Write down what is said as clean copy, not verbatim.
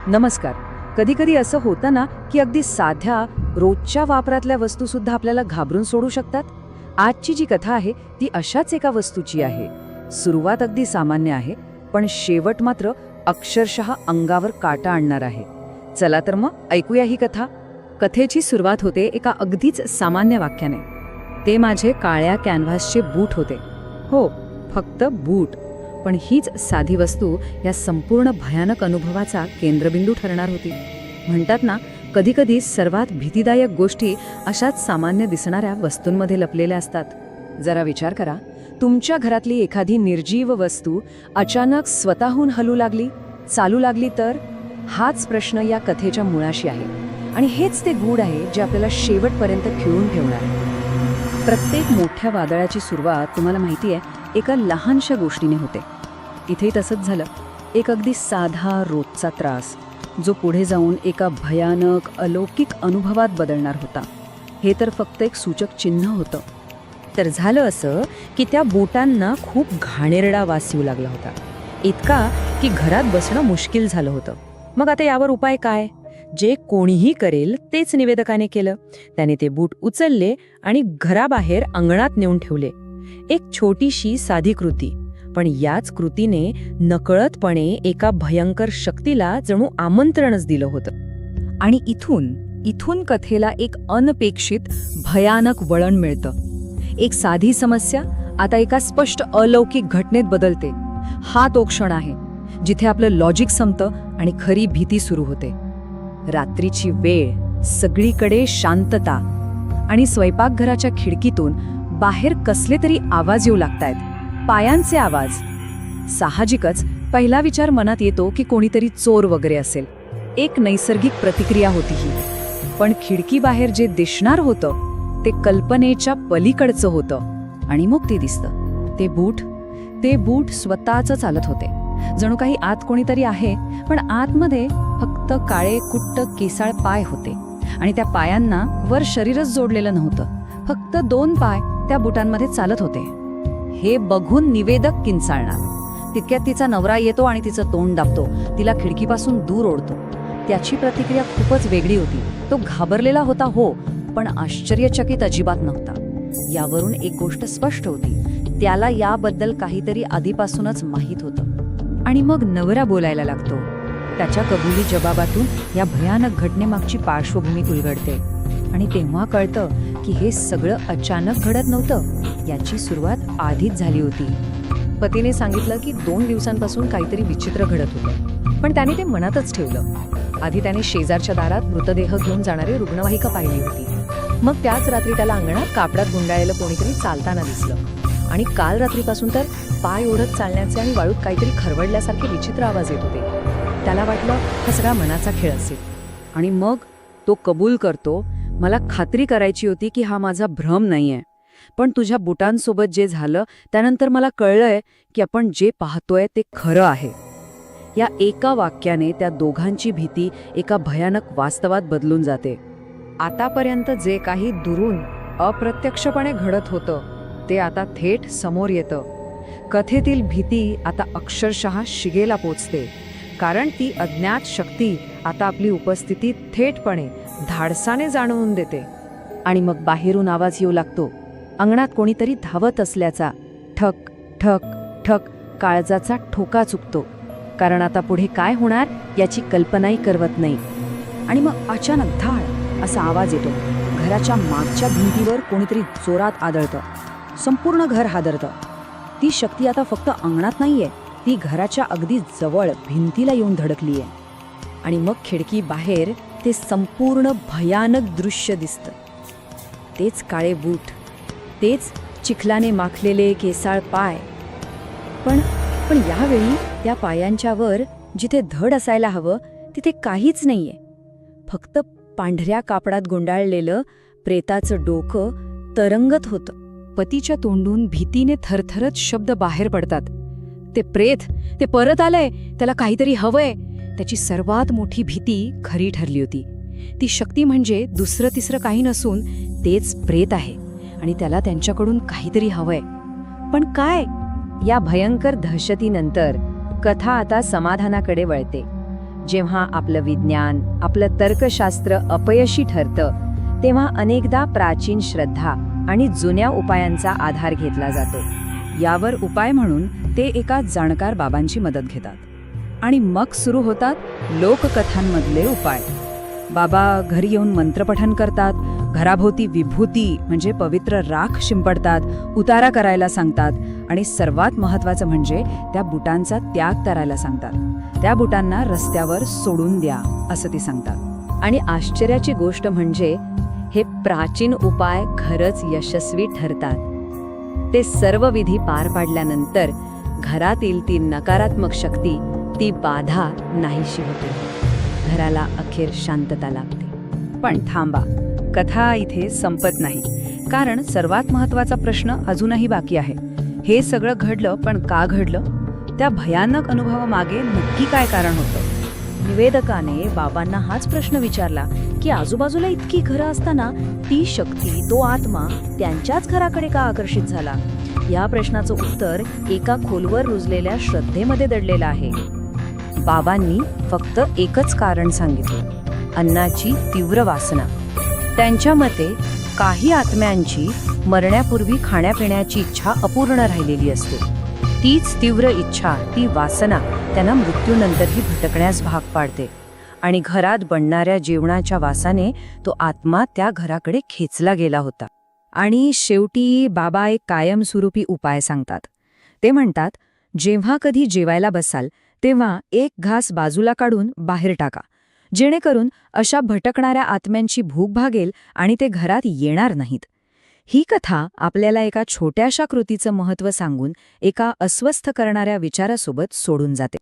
नमस्कार. कधीकधी असं होतं ना की अगदी साध्या रोजच्या वापरातल्या वस्तू सुद्धा आपल्याला घाबरून सोडू शकतात. आजची जी कथा आहे ती अशाच एका वस्तूची आहे. सुरुवात अगदी सामान्य आहे, पण शेवट मात्र अक्षरशः अंगावर काटा आणणार आहे. चला तर मग ऐकूया ही कथा. कथेची सुरुवात होते एका अगदीच सामान्य वाक्याने. ते माझे काळ्या कॅनव्हासचे बूट होते. हो, फक्त बूट. पण हीच साधी वस्तू या संपूर्ण भयानक अनुभवाचा केंद्रबिंदू ठरणार होती. म्हणतात ना, कधीकधी सर्वात भीतीदायक गोष्टी अशाच सामान्य दिसणाऱ्या वस्तूंमध्ये लपलेल्या असतात. जरा विचार करा, तुमच्या घरातली एखादी निर्जीव वस्तू अचानक स्वतःहून हलू लागली, चालू लागली तर? हाच प्रश्न या कथेच्या मुळाशी आहे. आणि हेच ते गूढ आहे जे आपल्याला शेवटपर्यंत खिळून ठेवणार आहे. प्रत्येक मोठ्या वादळाची सुरुवात तुम्हाला माहिती आहे एका लहानशा गोष्टीने होते. इथेही तसंच झालं. एक अगदी साधा रोजचा त्रास, जो पुढे जाऊन एका भयानक अलौकिक अनुभवात बदलणार होता. हे तर फक्त एक सूचक चिन्ह होतं. तर झालं असं की त्या बोटांना खूप घाणेरडा वास येऊ लागला होता. इतका की घरात बसणं मुश्किल झालं होतं. मग आता यावर उपाय काय? जे कोणीही करेल तेच निवेदकाने केलं. त्याने ते बूट उचलले आणि घराबाहेर अंगणात नेऊन ठेवले. एक छोटीशी साधी कृती, पण याच कृतीने नकळतपणे एका भयंकर शक्तीला जणू आमंत्रणच दिलं होतं. आणि इथून कथेला एक अनपेक्षित भयानक वळण मिळतं. एक साधी समस्या आता एका स्पष्ट अलौकिक घटनेत बदलते. हा तो क्षण आहे जिथे आपलं लॉजिक संपतं आणि खरी भीती सुरू होते. रात्रीची वेळ, सगळीकडे शांतता, आणि स्वयंपाकघराच्या खिडकीतून बाहेर कसले तरी आवाज येऊ लागतायत. पायांचे आवाज. साहजिकच पहिला विचार मनात येतो की कोणीतरी चोर वगैरे असेल. एक नैसर्गिक प्रतिक्रिया होती ही. पण खिडकीबाहेर जे दिसणार होतं ते कल्पनेच्या पलीकडचं होतं. आणि मग ते दिसतं. ते बूट स्वतःच चालत होते. जणू काही आत कोणीतरी आहे, पण आतमध्ये फक्त काळे कुट्ट केसाळ पाय होते. आणि त्या पायांना वर शरीरच जोडलेलं नव्हतं. फक्त 2 पाय त्या बुटांमध्ये चालत होते. हे बघून निवेदक किंचाळणार. तितक्यात तिचा नवरा येतो आणि तिचं तोंड दाबतो. तिला खिडकीपासून दूर ओढतो. त्याची प्रतिक्रिया खूपच वेगळी होती. तो घाबरलेला होता, हो, पण आश्चर्यचकित अजिबात नव्हता. यावरून एक गोष्ट स्पष्ट होती. त्याला याबद्दल काहीतरी आधीपासूनच माहीत होतं. आणि मग नवरा बोलायला लागतो. त्याच्या कबुली जबाबातून या भयानक घटनेमागची पार्श्वभूमी उलगडते. आणि तेव्हा कळतं की हे सगळं अचानक घडत नव्हतं. याची सुरुवात आधीच झाली होती. पतीने सांगितलं की 2 दिवसांपासून काहीतरी विचित्र घडत होतं, पण त्याने ते मनातच ठेवलं. आधी त्याने शेजारच्या दारात मृतदेह घेऊन जाणारी रुग्णवाहिका पाहिली होती. मग त्याच रात्री त्याला अंगणात कापडात गुंडाळलेलं कोणीतरी चालताना दिसलं. आणि काल रात्रीपासून तर पाय ओढत चालण्याचे आणि वाळूत काहीतरी खरवडल्यासारखे विचित्र आवाज येत होते. त्याला वाटलं हा सगळा मनाचा खेळ असेल. आणि मग तो कबूल करतो, मला खात्री करायची होती की हा माझा भ्रम नाहीये. पण तुझ्या बुटांसोबत जे झालं त्यानंतर मला कळलंय की आपण जे पाहतोय ते खरं आहे. या एका वाक्याने त्या दोघांची भीती एका भयानक वास्तवात बदलून जाते. आतापर्यंत जे काही दुरून अप्रत्यक्षपणे घडत होतं ते आता थेट समोर येतं. कथेतील भीती आता अक्षरशः शिगेला पोचते, कारण ती अज्ञात शक्ती आता आपली उपस्थिती थेटपणे धाडसाने जाणवून देते. आणि मग बाहेरून आवाज येऊ लागतो. अंगणात कोणीतरी धावत असल्याचा. ठक ठक ठक. काळजाचा ठोका चुकतो, कारण आता पुढे काय होणार याची कल्पनाही करवत नाही. आणि मग अचानक धाड असा आवाज येतो. घराच्या मागच्या भिंतीवर कोणीतरी जोरात आदळतं. संपूर्ण घर हादरतं. ती शक्ती आता फक्त अंगणात नाहीये, ती घराच्या अगदी जवळ भिंतीला येऊन धडकलीये. आणि मग खिडकी बाहेर ते संपूर्ण भयानक दृश्य दिसतं. तेच काळे बूट, तेच चिखलाने माखलेले केसाळ पाय. पण यावेळी त्या पायांच्या वर जिथे धड असायला हवं तिथे काहीच नाहीये. फक्त पांढऱ्या कापडात गुंडाळलेलं प्रेताचं डोकं तरंगत होतं. पतीच्या तोंडून भीतीने थरथरत शब्द बाहेर पडतात. ते प्रेत, ते परत आलंय, त्याला काहीतरी हवंय. त्याची सर्वात मोठी भीती खरी ठरली होती. ती शक्ती म्हणजे दुसरं तिसरं काही नसून तेच प्रेत आहे आणि त्याला त्यांच्याकडून काहीतरी हवंय. पण काय? या भयंकर दहशतीनंतर कथा आता समाधानाकडे वळते. जेव्हा आपलं विज्ञान, आपलं तर्कशास्त्र अपयशी ठरतं, तेव्हा अनेकदा प्राचीन श्रद्धा आणि जुन्या उपायांचा आधार घेतला जातो. यावर उपाय म्हणून ते एका जाणकार बाबांची मदत घेतात आणि मग सुरू होतात लोककथांमधले उपाय. बाबा घरी येऊन मंत्रपठण करतात, घराभोवती विभूती म्हणजे पवित्र राख शिंपडतात, उतारा करायला सांगतात आणि सर्वात महत्त्वाचं म्हणजे त्या बुटांचा त्याग करायला सांगतात. त्या बुटांना रस्त्यावर सोडून द्या असं ते सांगतात. आणि आश्चर्याची गोष्ट म्हणजे हे प्राचीन उपाय खरंच यशस्वी ठरतात. ते सर्व विधी पार पाडल्यानंतर घरातील ती नकारात्मक शक्ती, ती बाधा नाहीशी होते. घराला अखेर शांतता लागते. पण थांबा, कथा इथे संपत नाही, कारण सर्वात महत्त्वाचा प्रश्न अजूनही बाकी आहे. हे सगळं घडलं, पण का घडलं? त्या भयानक अनुभवामागे नक्की काय कारण होतं? निवेदकाने बाबांना हाच प्रश्न विचारला की आजूबाजूला इतकी घरं असताना ती शक्ती, तो आत्मा त्यांच्याच घराकडे का आकर्षित झाला? या प्रश्नाचं उत्तर एका खोलवर रुजलेल्या श्रद्धेमध्ये दडलेलं आहे. बाबांनी फक्त एकच कारण सांगितलं: अन्नाची तीव्र वासना. त्यांच्या मते काही आत्म्यांची मरण्यापूर्वी खाण्यापिण्याची इच्छा अपूर्ण राहिलेली असते. तीच तीव्र इच्छा, ती वासना त्यांना मृत्यूनंतरही भटकण्यास भाग पाडते आणि घरात बनणाऱ्या जेवणाच्या वासाने तो आत्मा त्या घराकडे खेचला गेला होता. आणि शेवटी बाबा एक कायमस्वरूपी उपाय सांगतात. ते म्हणतात, जेव्हा कधी जेवायला बसाल तेव्हा एक घास बाजूला काढून बाहेर टाका, जेणेकरून अशा भटकणाऱ्या आत्म्यांची भूक भागेल आणि ते घरात येणार नाहीत. ही कथा आपल्याला एका छोट्याशा कृतीचं महत्त्व सांगून एका अस्वस्थ करणाऱ्या विचारासोबत सोडून जाते.